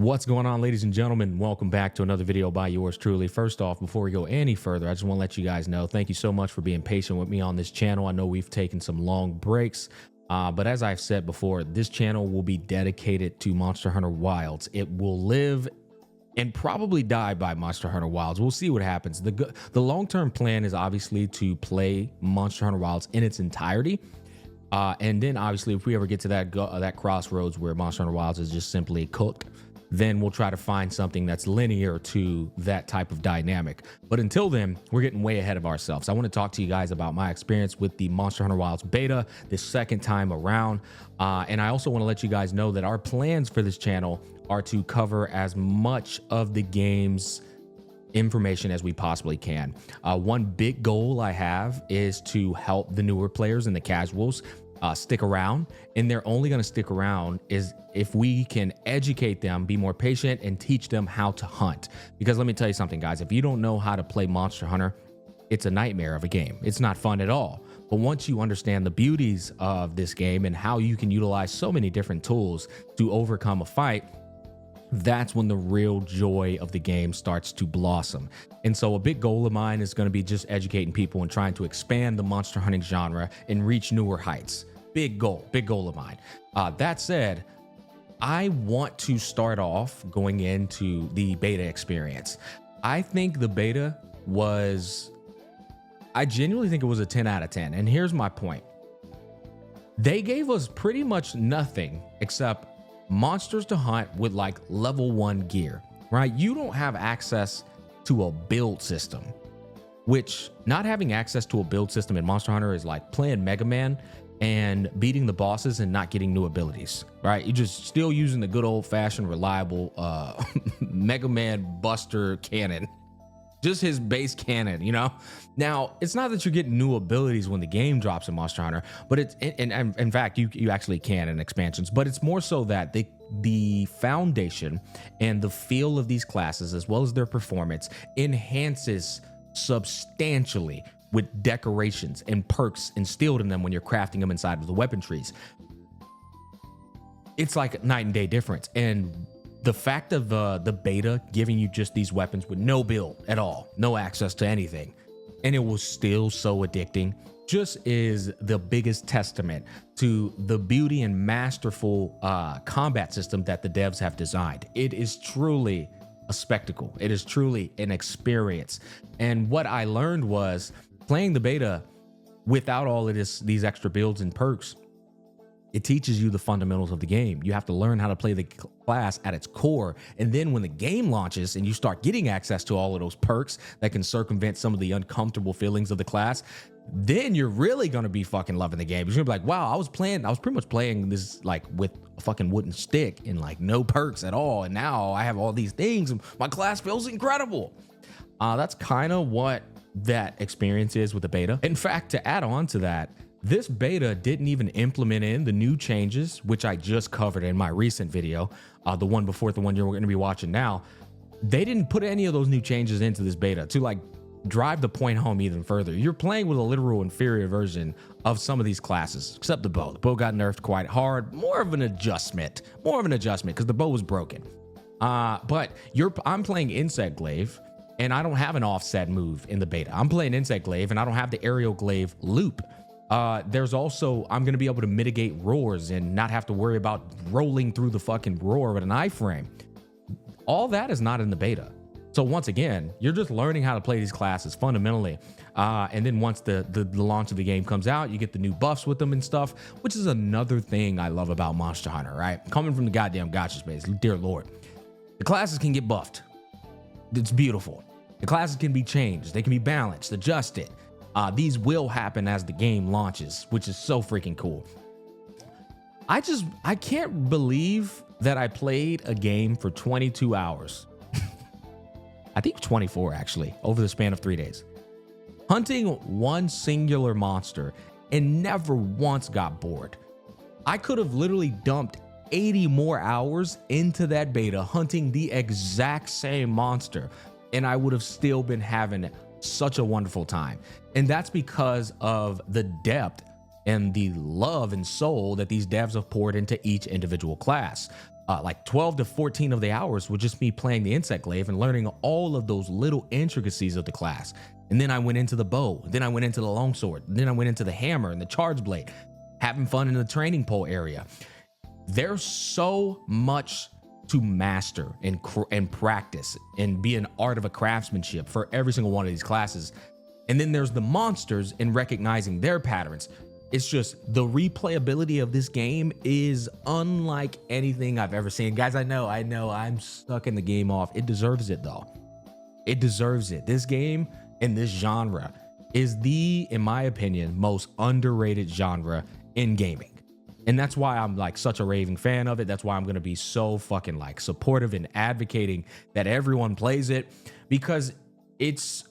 What's going on, ladies and gentlemen? Welcome back to another video by yours truly. First off, before we go any further, I just want to let you guys know, thank you so much for being patient with me on this channel. I know we've taken some long breaks, but as I've said before, this channel will be dedicated to Monster Hunter Wilds. It will live and probably die by Monster Hunter Wilds. We'll see what happens. The long-term plan is obviously to play Monster Hunter Wilds in its entirety. And then obviously if we ever get to that crossroads where Monster Hunter Wilds is just simply cooked, then we'll try to find something that's linear to that type of dynamic. But until then, we're getting way ahead of ourselves. I want to talk to you guys about my experience with the Monster Hunter Wilds beta this second time around. And I also want to let you guys know that our plans for this channel are to cover as much of the game's information as we possibly can. One big goal I have is to help the newer players and the casuals stick around, and they're only going to stick around is if we can educate them, be more patient, and teach them how to hunt. Because let me tell you something, guys, if you don't know how to play Monster Hunter, it's a nightmare of a game. It's not fun at all. But once you understand the beauties of this game and how you can utilize so many different tools to overcome a fight, that's when the real joy of the game starts to blossom. And so a big goal of mine is going to be just educating people and trying to expand the monster hunting genre and reach newer heights. Big goal of mine. That said, I want to start off going into the beta experience. I think the beta was, I genuinely think it was a 10 out of 10. And here's my point. They gave us pretty much nothing except monsters to hunt with like level 1 gear, right? You don't have access to a build system, which not having access to a build system in Monster Hunter is like playing Mega Man and beating the bosses and not getting new abilities, right? You're just still using the good old-fashioned reliable Mega Man Buster cannon, just his base cannon, you know? Now, it's not that you're getting new abilities when the game drops in Monster Hunter, but it's, and in fact, you actually can in expansions, but it's more so that the foundation and the feel of these classes, as well as their performance, enhances substantially with decorations and perks instilled in them when you're crafting them inside of the weapon trees. It's like a night and day difference. And the fact of the beta giving you just these weapons with no build at all, no access to anything, and it was still so addicting, just is the biggest testament to the beauty and masterful combat system that the devs have designed. It is truly a spectacle. It is truly an experience. And what I learned was playing the beta without all of these extra builds and perks, it teaches you the fundamentals of the game. You have to learn how to play the class at its core. And then when the game launches and you start getting access to all of those perks that can circumvent some of the uncomfortable feelings of the class, then you're really going to be fucking loving the game. You're going to be like, wow, I was pretty much playing this like with a fucking wooden stick and like no perks at all. And now I have all these things and my class feels incredible. That's kind of what that experience is with the beta. In fact, to add on to that, this beta didn't even implement in the new changes, which I just covered in my recent video, the one before the one you're going to be watching now. They didn't put any of those new changes into this beta to like drive the point home even further. You're playing with a literal inferior version of some of these classes, except the bow. The bow got nerfed quite hard, more of an adjustment because the bow was broken. But I'm playing Insect Glaive, and I don't have an offset move in the beta. I'm playing Insect Glaive, and I don't have the aerial glaive loop. There's also, I'm going to be able to mitigate roars and not have to worry about rolling through the fucking roar with an iframe. All that is not in the beta. So once again, you're just learning how to play these classes fundamentally. And then once the launch of the game comes out, you get the new buffs with them and stuff, which is another thing I love about Monster Hunter, right? Coming from the goddamn gacha space, dear Lord. The classes can get buffed. It's beautiful. The classes can be changed. They can be balanced, adjusted. These will happen as the game launches, which is so freaking cool. I can't believe that I played a game for 22 hours. I think 24 actually, over the span of 3 days. Hunting one singular monster and never once got bored. I could have literally dumped 80 more hours into that beta hunting the exact same monster, and I would have still been having such a wonderful time. And that's because of the depth and the love and soul that these devs have poured into each individual class. like 12 to 14 of the hours was just me playing the insect glaive and learning all of those little intricacies of the class. And then I went into the bow, then I went into the longsword, then I went into the hammer and the charge blade, having fun in the training pole area. There's so much to master and practice and be an art of a craftsmanship for every single one of these classes. And then there's the monsters and recognizing their patterns. It's just the replayability of this game is unlike anything I've ever seen. Guys, I know I'm sucking the game off. It deserves it though. It deserves it. This game in this genre is the, in my opinion, most underrated genre in gaming. And that's why I'm like such a raving fan of it. That's why I'm going to be so fucking like supportive and advocating that everyone plays it, because it's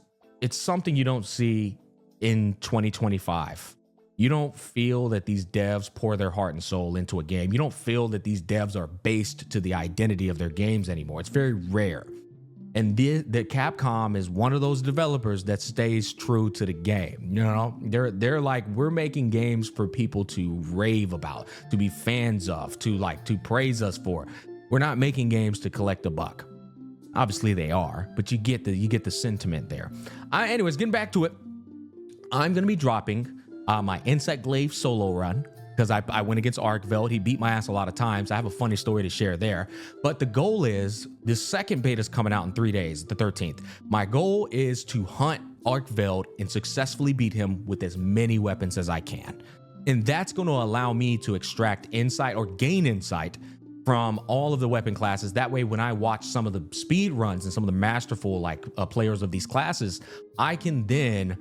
something you don't see in 2025. You don't feel that these devs pour their heart and soul into a game. You don't feel that these devs are based to the identity of their games anymore. It's very rare. And the Capcom is one of those developers that stays true to the game. You know, they're like, we're making games for people to rave about, to be fans of, to praise us for. We're not making games to collect a buck. Obviously they are, but you get the sentiment there. Anyways, getting back to it, I'm gonna be dropping my Insect Glaive solo run, because I went against Arkveld. He beat my ass a lot of times. I have a funny story to share there. But the goal is, the second beta is coming out in 3 days, the 13th. My goal is to hunt Arkveld and successfully beat him with as many weapons as I can. And that's going to allow me to extract insight or gain insight from all of the weapon classes. That way, when I watch some of the speed runs and some of the masterful players of these classes, I can then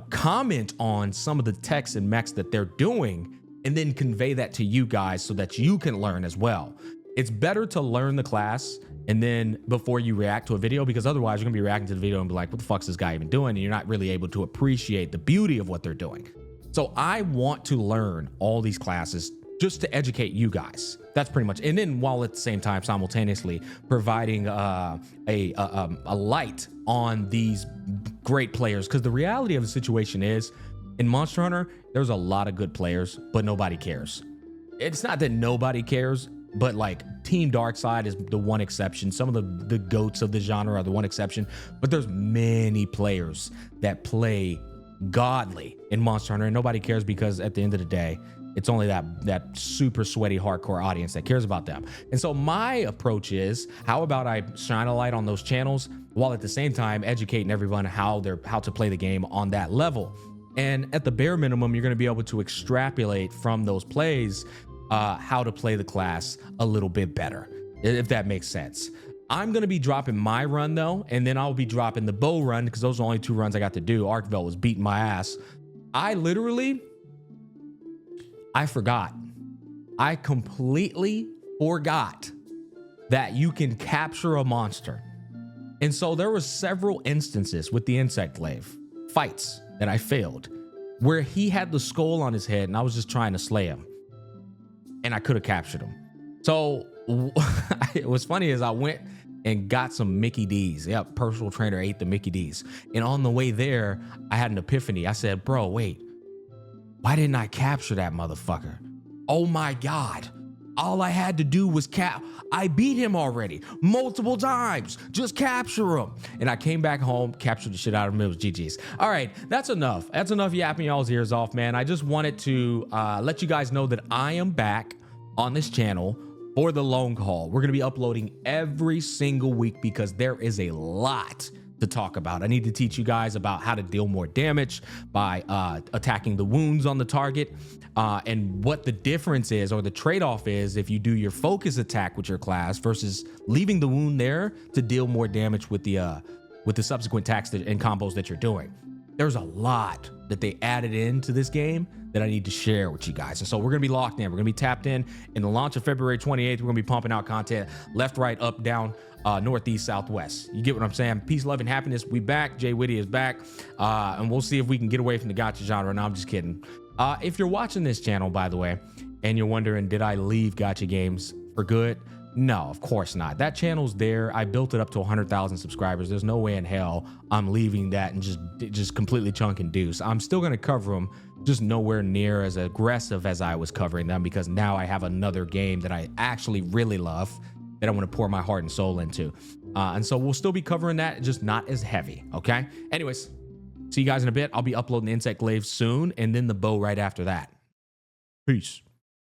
comment on some of the techs and mechs that they're doing and then convey that to you guys so that you can learn as well. It's better to learn the class and then before you react to a video, because otherwise you're gonna be reacting to the video and be like, what the fuck's this guy even doing? And you're not really able to appreciate the beauty of what they're doing. So I want to learn all these classes just to educate you guys. That's pretty much. And then while at the same time simultaneously providing a light on these great players, because the reality of the situation is, in Monster Hunter there's a lot of good players, but nobody cares. It's not that nobody cares, but like Team Darkside is the one exception. Some of the goats of the genre are the one exception, but there's many players that play godly in Monster Hunter and nobody cares, because at the end of the day it's only that super sweaty hardcore audience that cares about them. And so my approach is, how about I shine a light on those channels while at the same time educating everyone how to play the game on that level. And at the bare minimum, you're going to be able to extrapolate from those plays how to play the class a little bit better, if that makes sense. I'm going to be dropping my run though, and then I'll be dropping the bow run, because those are the only 2 runs I got to do. Arkveld was beating my ass. I forgot. I completely forgot that you can capture a monster. And so there were several instances with the Insect Glaive fights that I failed, where he had the skull on his head and I was just trying to slay him and I could have captured him. So what's funny is I went and got some Mickey D's. Yeah, personal trainer ate the Mickey D's. And on the way there, I had an epiphany. I said, bro, wait, why didn't I capture that motherfucker? Oh my God. All I had to do was I beat him already multiple times. Just capture him. And I came back home, captured the shit out of him. It was GG's. All right, that's enough. That's enough yapping y'all's ears off, man. I just wanted to let you guys know that I am back on this channel for the long haul. We're gonna be uploading every single week because there is a lot to talk about. I need to teach you guys about how to deal more damage by attacking the wounds on the target, and what the difference is, or the trade-off is, if you do your focus attack with your class versus leaving the wound there to deal more damage with the subsequent attacks and combos that you're doing. There's a lot that they added into this game that I need to share with you guys. And so we're gonna be locked in. We're gonna be tapped in the launch of February 28th. We're gonna be pumping out content left, right, up, down, northeast, southwest. You get what I'm saying? Peace, love, and happiness. We back. Jay Whitty is back. And we'll see if we can get away from the gacha genre. No, I'm just kidding. If you're watching this channel, by the way, and you're wondering, did I leave gacha games for good? No, of course not. That channel's there. I built it up to 100,000 subscribers. There's no way in hell I'm leaving that and just completely chunk and deuce. I'm still going to cover them just nowhere near as aggressive as I was covering them, because now I have another game that I actually really love that I want to pour my heart and soul into. And so we'll still be covering that, just not as heavy. Okay. Anyways, see you guys in a bit. I'll be uploading the insect glaive soon, and then the bow right after that. Peace.